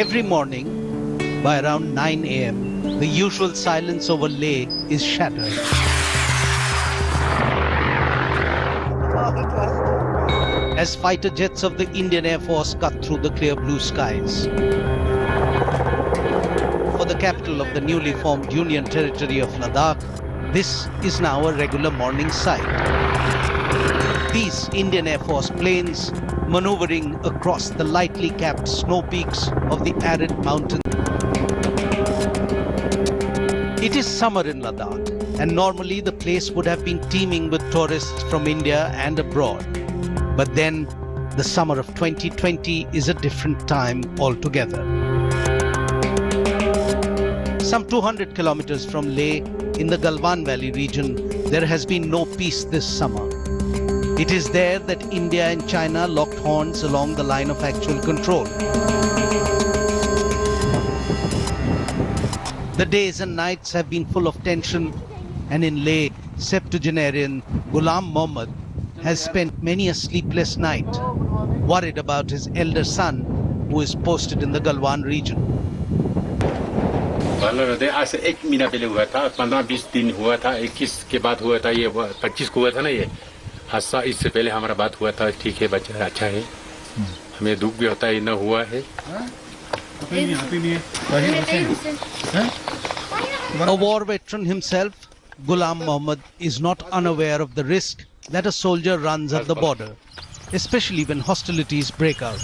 Every morning, by around 9 a.m., the usual silence over Leh is shattered. As fighter jets of the Indian Air Force cut through the clear blue skies. For the capital of the newly formed Union Territory of Ladakh, this is now a regular morning sight. These Indian Air Force planes maneuvering across the lightly capped snow peaks of the arid mountains. It is summer in Ladakh, and normally the place would have been teeming with tourists from India and abroad. But then, the summer of 2020 is a different time altogether. Some 200 kilometers from Leh, in the Galwan Valley region, there has been no peace this summer. It is there that India and China locked horns along the line of actual control. The days and nights have been full of tension, and in Leh, septuagenarian Ghulam Mohammed has spent many a sleepless night, worried about his elder son, who is posted in the Galwan region. आज से 1 महीना पहले हुआ था, 15-20 दिन हुआ था, 21 के बाद हुआ था, ये 25 को हुआ था ना ये हादसा। इससे पहले हमारा बात हुआ था, ठीक है बच्चा अच्छा है, हमें दुख भी होता है न हुआ है। A war veteran himself, Ghulam Mohammed is not unaware of the risk that a soldier runs at the border, especially when hostilities break out.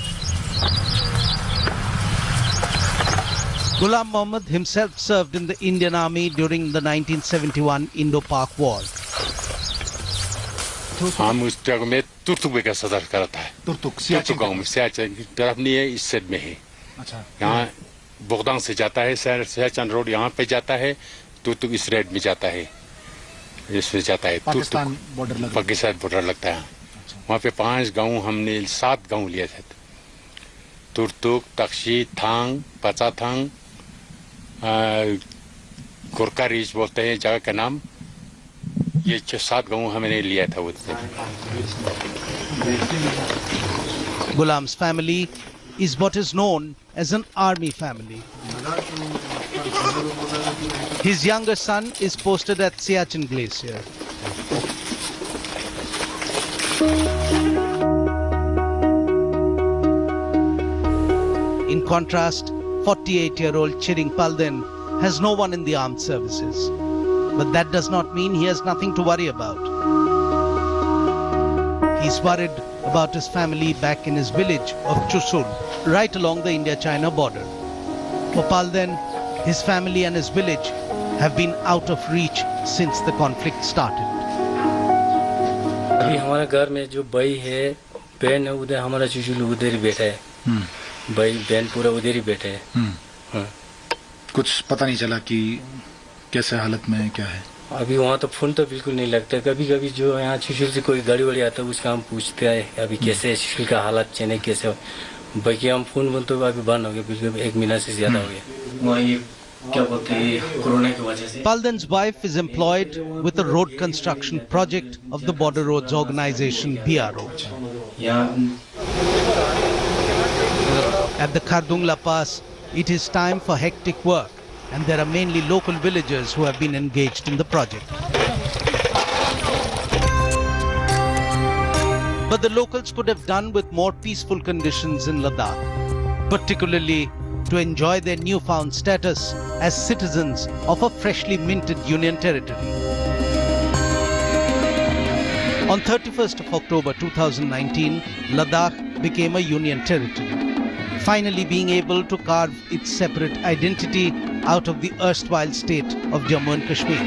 Ghulam Mohammed himself served in the Indian Army during the 1971 Indo-Pak War. हम उस जगह में तुर्तुक में का सदर करता है। तुर्तुक गांव में सियाचिन तरफ नहीं है, इस साइड में है। अच्छा। यहाँ बोगदांग से जाता है, सियाचिन रोड यहाँ पे जाता है, तुर्तुक इस साइड में जाता है, इसमें जाता है। पाकिस्तान बॉर्डर लगता है। वहाँ पे 5 गांव हमने 7 गांव लिए थे। तुर्तुक, तक्षी, थांग, पचाथांग, गोरका रीच बोलते हैं जगह का नाम। ये 7 गांव हमने लिया था उससे। Ghulam's family is what is known as an army family. His younger son is posted at Siachen Glacier. In contrast, 48-year-old Chiring Palden has no one in the armed services. But that does not mean he has nothing to worry about. He's worried about his family back in his village of Chusul, right along the India-China border. For Palden, his family and his village have been out of reach since the conflict started. अभी हमारे घर में जो भाई है, बहन है, उधर हमारा चुचुल उधर ही बैठा है। भाई बहन पूरा उधर ही बैठे है। कुछ पता नहीं चला कि कैसे हालत में क्या है। अभी वहाँ तो फोन तो बिल्कुल नहीं लगता। कभी कभी जो यहाँ चुचुल से कोई गाड़ी वाड़ी आता है उसका हम पूछते हैं अभी कैसे है चुचुल का हालत, चेने कैसे हो। बाकी हम फोन बोलते हुए अभी बंद हो गया, बिल्कुल 1 महीना से ज्यादा हो गया। वहाँ ये क्या बोलते हैं कोरोना की वजह से। Palden's wife is employed with a road construction project of the Border Roads Organization (BRO). At the Khardungla Pass, it is time for hectic work, and there are mainly local villagers who have been engaged in the project. But the locals could have done with more peaceful conditions in Ladakh, particularly to enjoy their newfound status as citizens of a freshly minted Union Territory. On 31st of October 2019, Ladakh became a Union Territory, finally being able to carve its separate identity out of the erstwhile state of Jammu and Kashmir.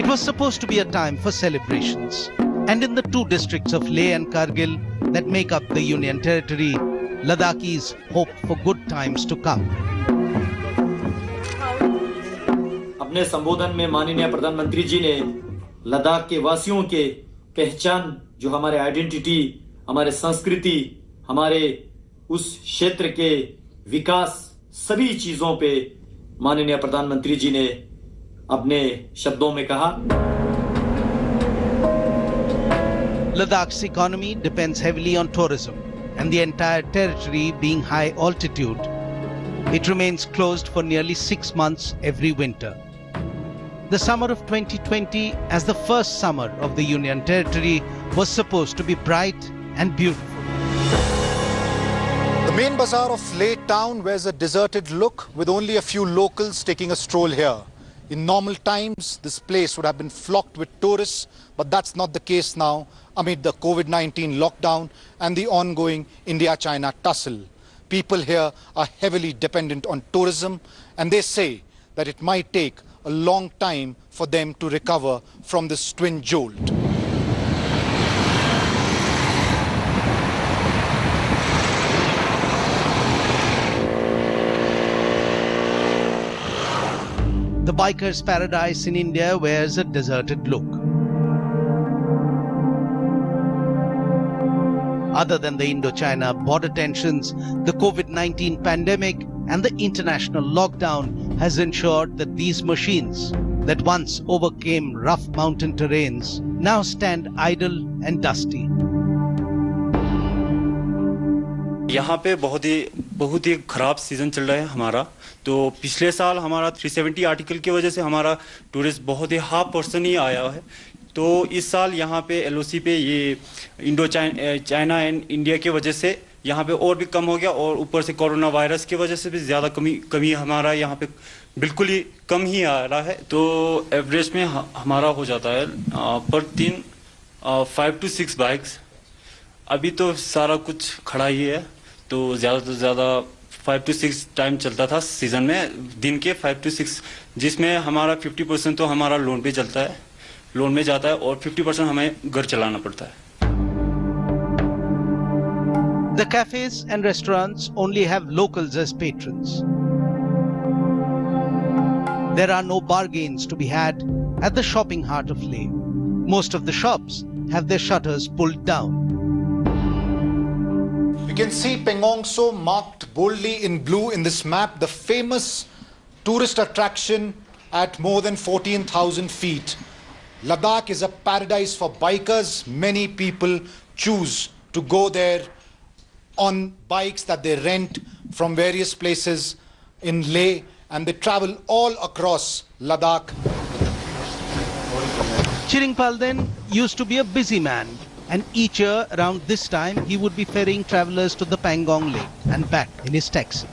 It was supposed to be a time for celebrations, and in the 2 districts of Leh and Kargil that make up the Union Territory, Ladakhis hope for good times to come. अपने संबोधन में माननीय प्रधानमंत्री जी ने लद्दाख के वासियों के पहचान, जो हमारे आइडेंटिटी, हमारे संस्कृति, हमारे उस क्षेत्र के विकास, सभी चीजों पे माननीय प्रधानमंत्री जी ने अपने शब्दों में कहा। Ladakh's economy depends heavily on tourism, and the entire territory being high altitude, it remains closed for nearly 6 months every winter. The summer of 2020, as the first summer of the Union Territory, was supposed to be bright and beautiful. The main bazaar of Leh town wears a deserted look with only a few locals taking a stroll here. In normal times, this place would have been flocked with tourists, but that's not the case now amid the COVID-19 lockdown and the ongoing India-China tussle. People here are heavily dependent on tourism, and they say that it might take a long time for them to recover from this twin jolt. The biker's paradise in India wears a deserted look. Other than the Indo-China border tensions, the COVID-19 pandemic and the international lockdown has ensured that these machines that once overcame rough mountain terrains now stand idle and dusty. यहाँ पे बहुत ही खराब season चल रहा है हमारा। तो पिछले साल हमारा 370 आर्टिकल की वजह से हमारा टूरिस्ट बहुत ही 0.5% ही आया है। तो इस साल यहाँ पे LOC पे ये इंडो चाइना एंड इंडिया की वजह से यहाँ पे और भी कम हो गया, और ऊपर से कोरोना वायरस की वजह से भी ज़्यादा कमी हमारा यहाँ पे बिल्कुल ही कम ही आ रहा है। तो एवरेज में हमारा हो जाता है पर दिन 5 to 6 बाइक्स। अभी तो सारा कुछ खड़ा ही है, तो ज़्यादा 5 to 6 टाइम चलता था सीजन में, दिन के 5 to 6, जिसमें हमारा 50% तो हमारा लोन पे चलता है, लोन में जाता है, और 50% हमें घर चलाना पड़ता है। The cafes and restaurants only have locals as patrons. There are no bargains to be had at the shopping heart of Leh. Most of the shops have their shutters pulled down. You can see Pengong So marked boldly in blue in this map, the famous tourist attraction at more than 14,000 feet. Ladakh is a paradise for bikers. Many people choose to go there on bikes that they rent from various places in Leh, and they travel all across Ladakh. Chiringpal then used to be a busy man, and each year around this time he would be ferrying travelers to the Pangong Lake and back in his taxi.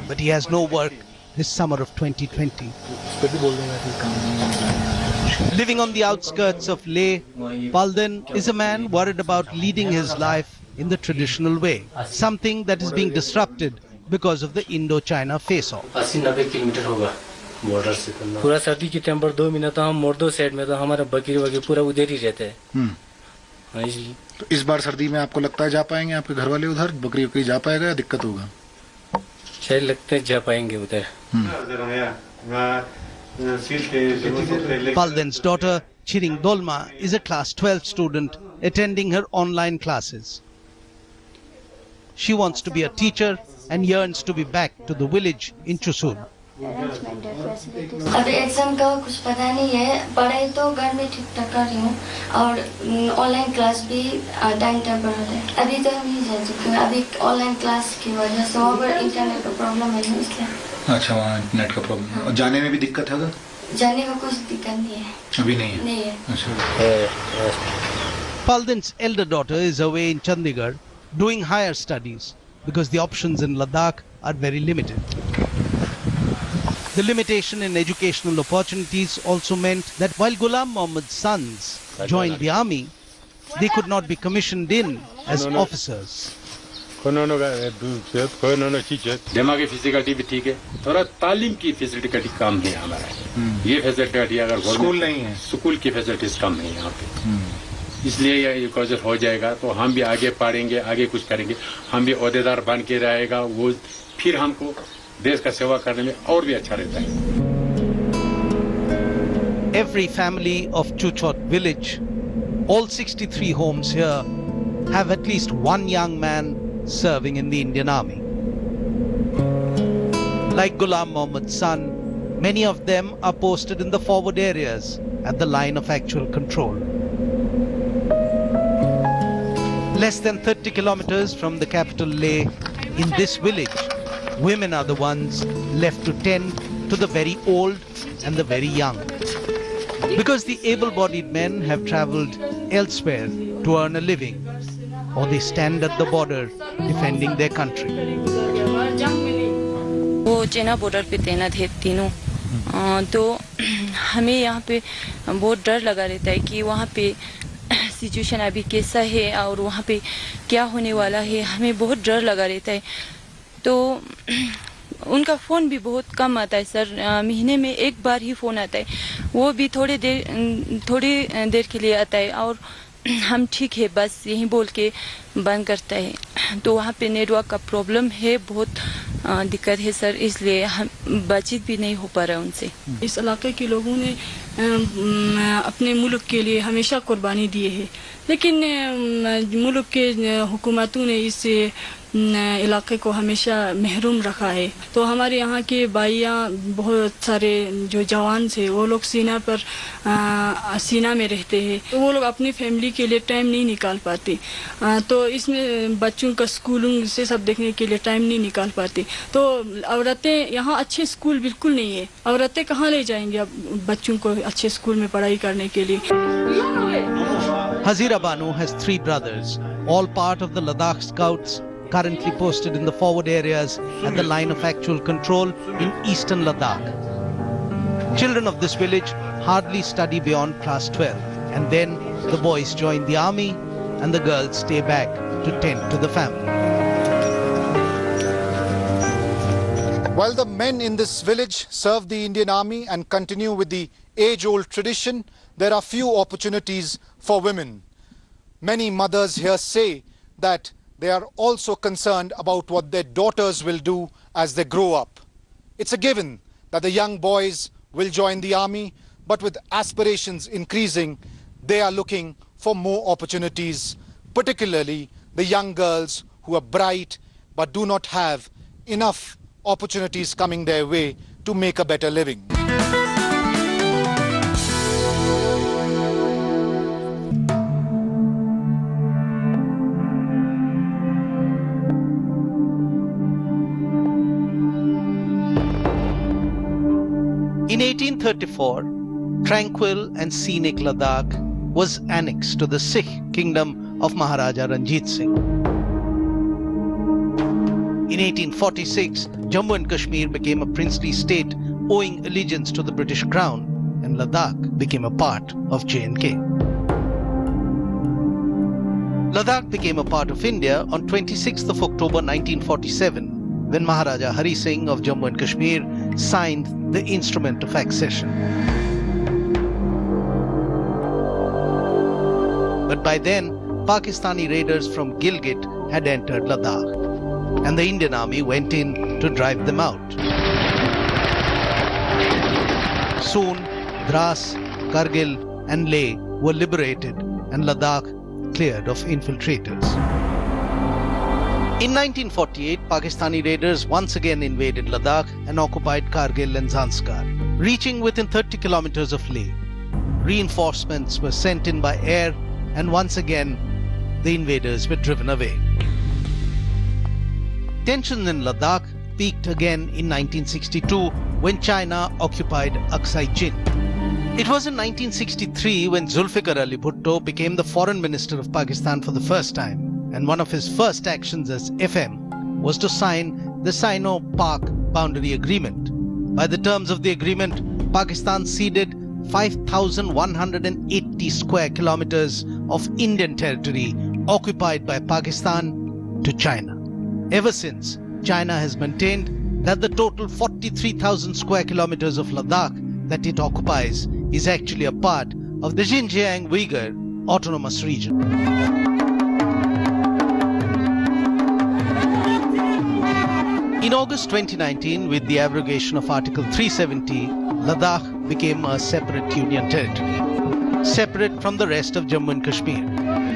But he has no work this summer of 2020. Living on the outskirts of Leh, Palden is a man worried about leading his life in the traditional way, something that is being disrupted because of the Indo-China face-off. 80-90 kilometre होगा border से। पूरा सर्दी के time पर 2 महीना तो हम Modi side में, तो हमारा बकरी पूरा उधर ही रहता है। इसलिए तो इस बार सर्दी में आपको लगता है जा पाएंगे आपके घर वाले उधर? बकरी जा पाएगा या दिक्कत होगा? शायद लगता है जा पाएंगे उधर। Palden's daughter, Chiring Dolma, is a class 12 student attending her online classes. She wants to be a teacher and yearns to be back to the village in Chusul. अभी एग्जाम का कुछ पता नहीं है, पढ़ाई तो घर में ठीक ठाक कर रही हूँ, और ऑनलाइन क्लास भी टाइम टेबल है। अभी तो नहीं जा चुकी हूँ, अभी ऑनलाइन क्लास की वजह से वहाँ पर इंटरनेट का प्रॉब्लम है इसलिए। अच्छा, वहाँ इंटरनेट का प्रॉब्लम है। और जाने में भी दिक्कत है? जाने में कुछ दिक्कत नहीं है। अभी नहीं है? नहीं है। अच्छा। Palden's elder daughter is away in Chandigarh doing higher studies because the options in Ladakh are very limited. The limitation in educational opportunities also meant that while Ghulam Muhammad's sons joined the army, they could not be commissioned in as officers. दिमागी physicality भी ठीक है, थोड़ा तालीम की facility कम है हमारा। ये फैसिलिटी अगर स्कूल नहीं है, स्कूल की फैसिलिटीज कम है यहाँ पे, इसलिए ये कॉलेज हो जाएगा तो हम भी आगे पढ़ेंगे, आगे कुछ करेंगे, हम भी ओहदेदार बन के रहेगा, वो फिर हमको देश का सेवा करने में और भी अच्छा रहता है। Every family of Chuchot village, all 63 homes here, have at least one young man serving in the Indian Army. Like Ghulam Muhammad's son, many of them are posted in the forward areas at the line of actual control. Less than 30 kilometers from the capital Leh, in this village, women are the ones left to tend to the very old and the very young. Because the able-bodied men have travelled elsewhere to earn a living, or they stand at the border defending their country. वो चेना border पे तैनात है तीनों, तो हमें यहाँ पे बहुत डर लगा रहता है कि वहाँ पे सिचुएशन अभी कैसा है और वहाँ पे क्या होने वाला है, हमें बहुत डर लगा रहता है। तो उनका फ़ोन भी बहुत कम आता है सर, महीने में एक बार ही फ़ोन आता है, वो भी थोड़ी देर के लिए आता है और हम ठीक है बस यही बोल के बंद करता है। तो वहाँ पे नेटवर्क का प्रॉब्लम है, बहुत दिक्कत है सर, इसलिए हम बातचीत भी नहीं हो पा रहा उनसे। इस इलाके के लोगों ने अपने मुल्क के लिए हमेशा कुर्बानी दी है, लेकिन मुल्क के हुकूमतों ने इस इलाके को हमेशा महरूम रखा है। तो हमारे यहाँ के भाइयाँ बहुत सारे जो जवान थे वो लोग सीना में रहते हैं, तो वो लोग अपनी फैमिली के लिए टाइम नहीं निकाल पाते। तो इसमें बच्चों का स्कूलों से सब देखने के लिए टाइम नहीं निकाल पाते। तो औरतें यहाँ अच्छे स्कूल बिल्कुल नहीं है, औरतें कहाँ ले जाएंगे अब बच्चों को अच्छे स्कूल में पढ़ाई करने के लिए। Hazira Banu has 3 brothers, all part of the Ladakh Scouts, currently posted in the forward areas at the line of actual control in eastern Ladakh. Children of this village hardly study beyond class 12, and then the boys join the army and the girls stay back to tend to the family. While the men in this village serve the Indian Army and continue with the age-old tradition, there are few opportunities for women. Many mothers here say that they are also concerned about what their daughters will do as they grow up. It's a given that the young boys will join the army, but with aspirations increasing, they are looking for more opportunities, particularly the young girls who are bright but do not have enough opportunities coming their way to make a better living. In 1834, tranquil and scenic Ladakh was annexed to the Sikh kingdom of Maharaja Ranjit Singh. In 1846, Jammu and Kashmir became a princely state owing allegiance to the British Crown, and Ladakh became a part of J&K. Ladakh became a part of India on 26th of October 1947, when Maharaja Hari Singh of Jammu and Kashmir signed the instrument of accession. But by then, Pakistani raiders from Gilgit had entered Ladakh, and the Indian army went in to drive them out. Soon, Dras, Kargil and Leh were liberated and Ladakh cleared of infiltrators. In 1948, Pakistani raiders once again invaded Ladakh and occupied Kargil and Zanskar, reaching within 30 kilometers of Leh. Reinforcements were sent in by air, and once again, the invaders were driven away. Tensions in Ladakh peaked again in 1962 when China occupied Aksai Chin. It was in 1963 when Zulfikar Ali Bhutto became the foreign minister of Pakistan for the first time, and one of his first actions as FM was to sign the Sino-Pak Boundary Agreement. By the terms of the agreement, Pakistan ceded 5,180 square kilometers of Indian territory occupied by Pakistan to China. Ever since, China has maintained that the total 43,000 square kilometers of Ladakh that it occupies is actually a part of the Xinjiang Uyghur Autonomous Region. In August 2019, with the abrogation of Article 370, Ladakh became a separate union territory, separate from the rest of Jammu and Kashmir.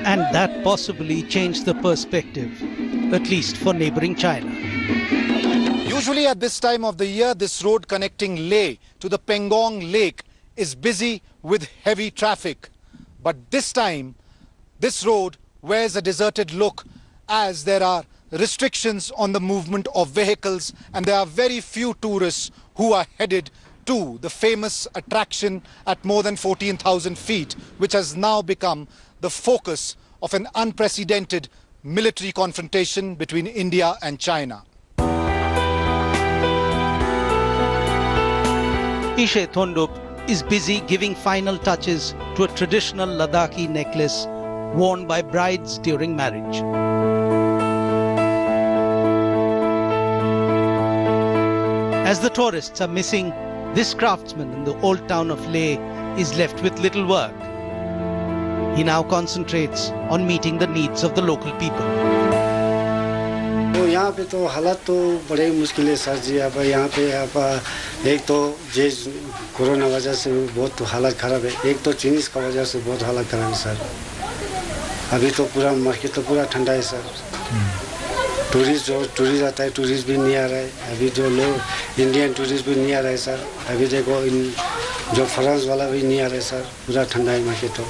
And that possibly changed the perspective, at least for neighboring China. Usually at this time of the year, this road connecting Leh to the Pangong Lake is busy with heavy traffic. But this time, this road wears a deserted look as there are restrictions on the movement of vehicles and there are very few tourists who are headed to the famous attraction at more than 14,000 feet, which has now become the focus of an unprecedented military confrontation between India and China. Ishe Thondup is busy giving final touches to a traditional Ladakhi necklace worn by brides during marriage. As the tourists are missing, this craftsman in the old town of Leh is left with little work. He now concentrates on meeting the needs of the local people. तो यहाँ पे तो हालात तो बड़े मुश्किल है sir जी। अब यहाँ पे एक तो जे कोरोना वजह से बहुत हालत खराब है, एक तो चाइनीज का वजह से बहुत हालत खराब है सर। अभी तो पूरा मार्केट तो पूरा ठंडा है सर। टूरिस्ट आता है, टूरिस्ट भी नहीं आ रहा है। अभी जो लोग इंडियन टूरिस्ट भी नहीं आ रहे सर। अभी देखो जो फ्रांस वाला भी नहीं आ रहे सर। पूरा ठंडा है मार्केट तो।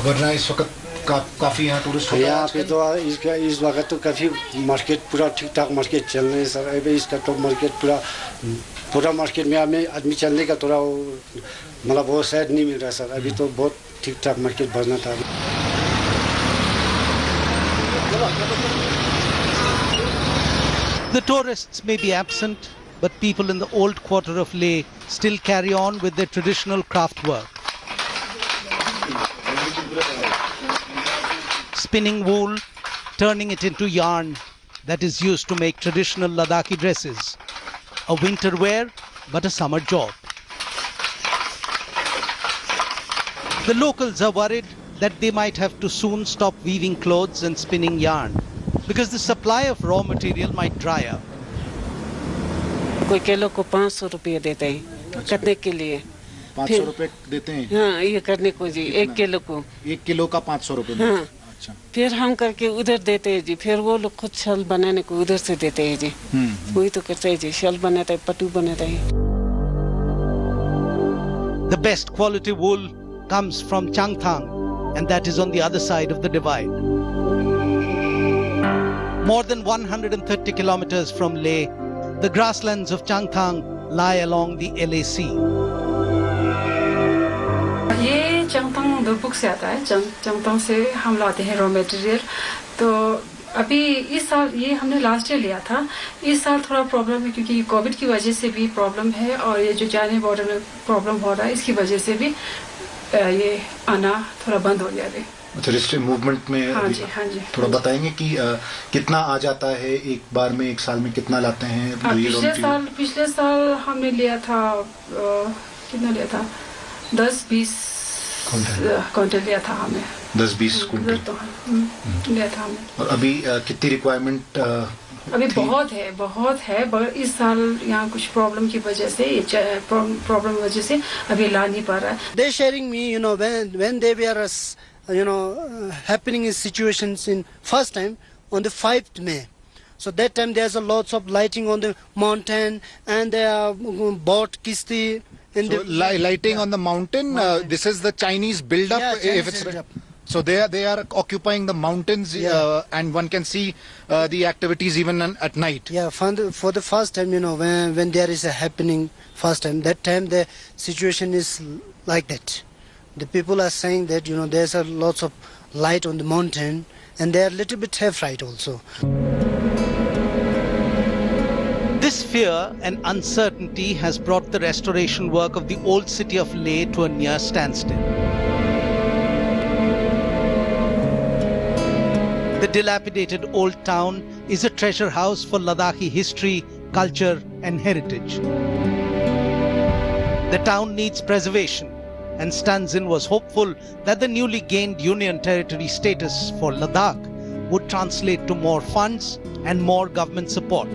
वरना इस वक्त काफी यहाँ टूरिस्ट यहाँ पे तो इस वक्त तो काफी मार्केट पूरा ठीक ठाक मार्केट चल रहे हैं सर। अभी इसका तो मार्केट पूरा मार्केट में हमें आदमी चलने का थोड़ा मतलब वो शायद नहीं मिल रहा सर। अभी तो बहुत ठीक ठाक मार्केट बढ़ना था। The tourists may be absent, but people in the old quarter of Leh still carry on with their traditional craft work. Spinning wool, turning it into yarn that is used to make traditional Ladakhi dresses. A winter wear, but a summer job. The locals are worried that they might have to soon stop weaving clothes and spinning yarn because the supply of raw material might dry up. कोई kilo को 500 रुपये देते हैं करने के लिए। 500 रुपए देते हैं? हाँ, ये करने को जी। 1 किलो को 1 किलो का 500 रुपए। हाँ। अच्छा। फिर हम करके उधर देते हैं जी। फिर वो लोग खुद शल बनाने को उधर से देते हैं जी। वही तो करते हैं जी। शल बनाते हैं, पट्टू बनाते हैं। The best quality wool comes from Changthang, and that is on the other side of the divide. More than 130 kilometers from Leh, the grasslands of Changthang lie along the LAC. ये चंगथंग दुर्बुक से आता है। चंगथंग से हम लाते हैं रॉ मटेरियल। तो अभी इस साल ये हमने लास्ट ईयर लिया था। इस साल थोड़ा प्रॉब्लम है क्योंकि कोविड की वजह से भी प्रॉब्लम है और ये जो चाइना बॉर्डर में प्रॉब्लम हो रहा है इसकी वजह से भी ये आना थोड़ा बंद हो गया है। अच्छा, रिस्ट्रिक्ट मूवमेंट में। हाँ जी, हाँ जी। थोड़ा बताएंगे कि कितना आ जाता है एक बार में, एक साल में कितना लाते हैं? पिछले साल हमने लिया था कितना लिया था 10-20 क्विंटल लिया था हमें। 10-20 क्विंटल तो लिया था हमें। और अभी कितनी रिक्वायरमेंट? अभी बहुत है पर इस साल यहाँ कुछ प्रॉब्लम की वजह से प्रॉब्लम की वजह से अभी ला नहीं पा रहा है। They sharing me, when they were happening in situations in first time on the 5th May. So that time there's a lots of lighting on the mountain and they are bought kisti. Lighting on the mountain. This is the Chinese build-up. Yeah, so they are occupying the mountains, and one can see the activities even at night. Yeah, for the first time, when there is a happening first time, that time the situation is like that. The people are saying that there's a lots of light on the mountain, and they are a little bit afraid also. This fear and uncertainty has brought the restoration work of the old city of Leh to a near standstill. The dilapidated old town is a treasure house for Ladakhi history, culture and heritage. The town needs preservation, and Stanzin was hopeful that the newly gained Union Territory status for Ladakh would translate to more funds and more government support.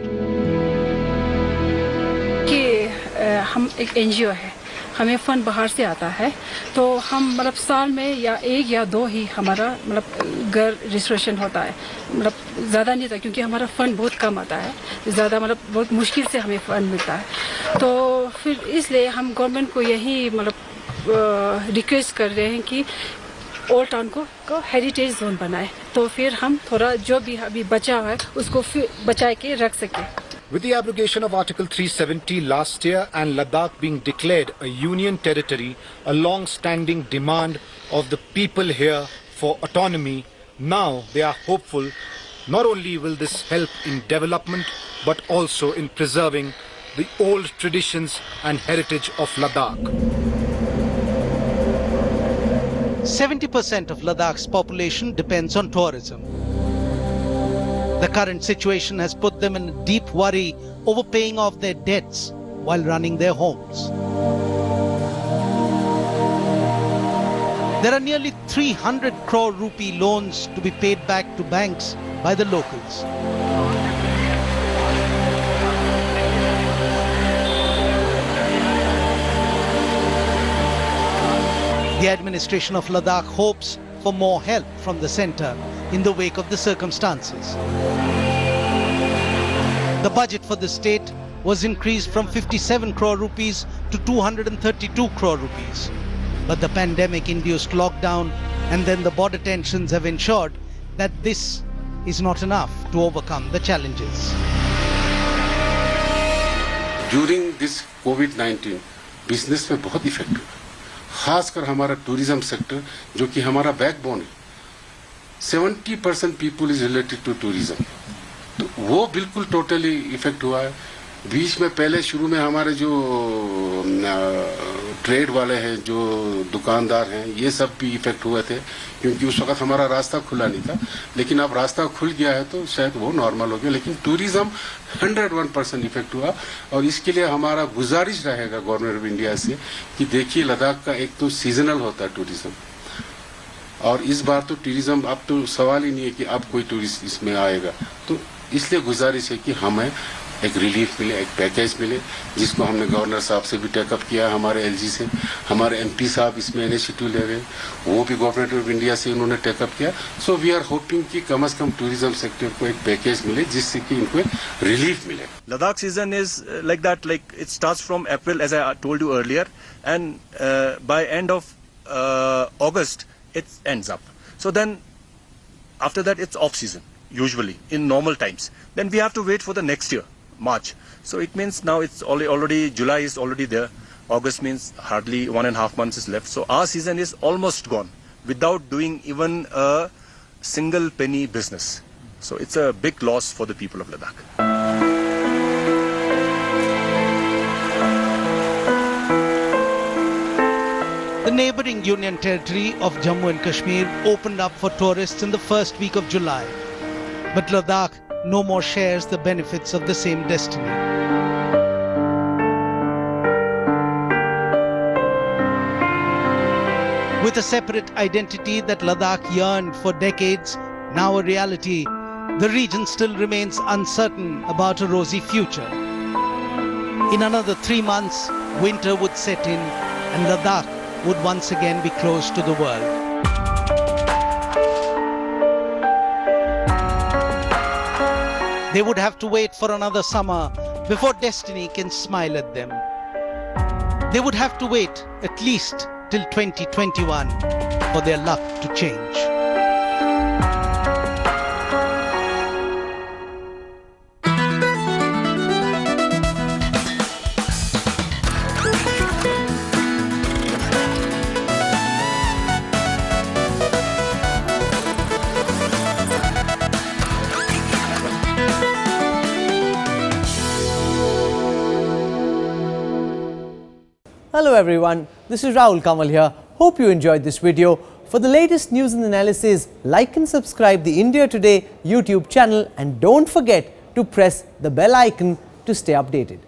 हम एक NGO है, हमें fund बाहर से आता है तो हम साल में या 1 या 2 ही हमारा घर रिस्टोरेशन होता है। ज़्यादा नहीं था क्योंकि हमारा फंड बहुत कम आता है। ज़्यादा बहुत मुश्किल से हमें फंड मिलता है। तो फिर इसलिए हम गवर्नमेंट को यही रिक्वेस्ट कर रहे हैं कि ओल्ड टाउन को हेरिटेज जोन बनाए, तो फिर हम थोड़ा जो भी अभी बचा हुआ है उसको फिर बचा के रख सके। With the abrogation of Article 370 last year and Ladakh being declared a union territory, a long-standing demand of the people here for autonomy, now they are hopeful not only will this help in development but also in preserving the old traditions and heritage of Ladakh. 70% of Ladakh's population depends on tourism. The current situation has put them in deep worry over paying off their debts while running their homes. There are nearly 300 crore rupee loans to be paid back to banks by the locals. The administration of Ladakh hopes for more help from the centre in the wake of the circumstances. The budget for the state was increased from 57 crore rupees to 232 crore rupees. But the pandemic-induced lockdown and then the border tensions have ensured that this is not enough to overcome the challenges. During this COVID-19, business में बहुत effect हुआ, खासकर हमारा tourism sector जो कि हमारा backbone है. 70% people is related to tourism, तो वो बिल्कुल टोटली इफेक्ट हुआ है. बीच में पहले शुरू में हमारे जो ट्रेड वाले हैं, जो दुकानदार हैं, ये सब भी इफेक्ट हुए थे क्योंकि उस वक्त हमारा रास्ता खुला नहीं था. लेकिन अब रास्ता खुल गया है तो शायद वो नॉर्मल हो गया. लेकिन टूरिज्म 101% इफेक्ट हुआ और इसके लिए हमारा गुजारिश रहेगा गवर्नमेंट ऑफ इंडिया से कि देखिए लद्दाख का एक तो सीजनल होता है टूरिज्म, और इस बार तो टूरिज्म अब तो सवाल ही नहीं है कि अब कोई टूरिस्ट इसमें आएगा. तो इसलिए गुजारिश है कि हमें एक रिलीफ मिले, एक पैकेज मिले, जिसको हमने गवर्नर साहब से भी टेकअप किया, हमारे एलजी से, हमारे एमपी साहब इसमें इनिशिएटिव ले गए, वो भी गवर्नमेंट ऑफ इंडिया से उन्होंने टेकअप किया. सो वी आर होपिंग कि कम से कम टूरिज्म सेक्टर को एक पैकेज मिले जिससे कि इनको रिलीफ मिले. Ladakh season is like that, like it starts from April as I told you earlier, and by end of August it ends up. So then after that it's off season usually in normal times. Then we have to wait for the next year, March. So it means now it's already July is already there. August means hardly 1.5 months is left. So our season is almost gone without doing even a single penny business. So it's a big loss for the people of Ladakh. The neighbouring Union Territory of Jammu and Kashmir opened up for tourists in the first week of July. But Ladakh no more shares the benefits of the same destiny. With a separate identity that Ladakh yearned for decades, now a reality, the region still remains uncertain about a rosy future. In another 3 months, winter would set in and Ladakh would once again be closed to the world. They would have to wait for another summer before destiny can smile at them. They would have to wait at least till 2021 for their luck to change. Hello everyone, this is Rahul Kamal here. Hope you enjoyed this video. For the latest news and analysis, like and subscribe the India Today YouTube channel and don't forget to press the bell icon to stay updated.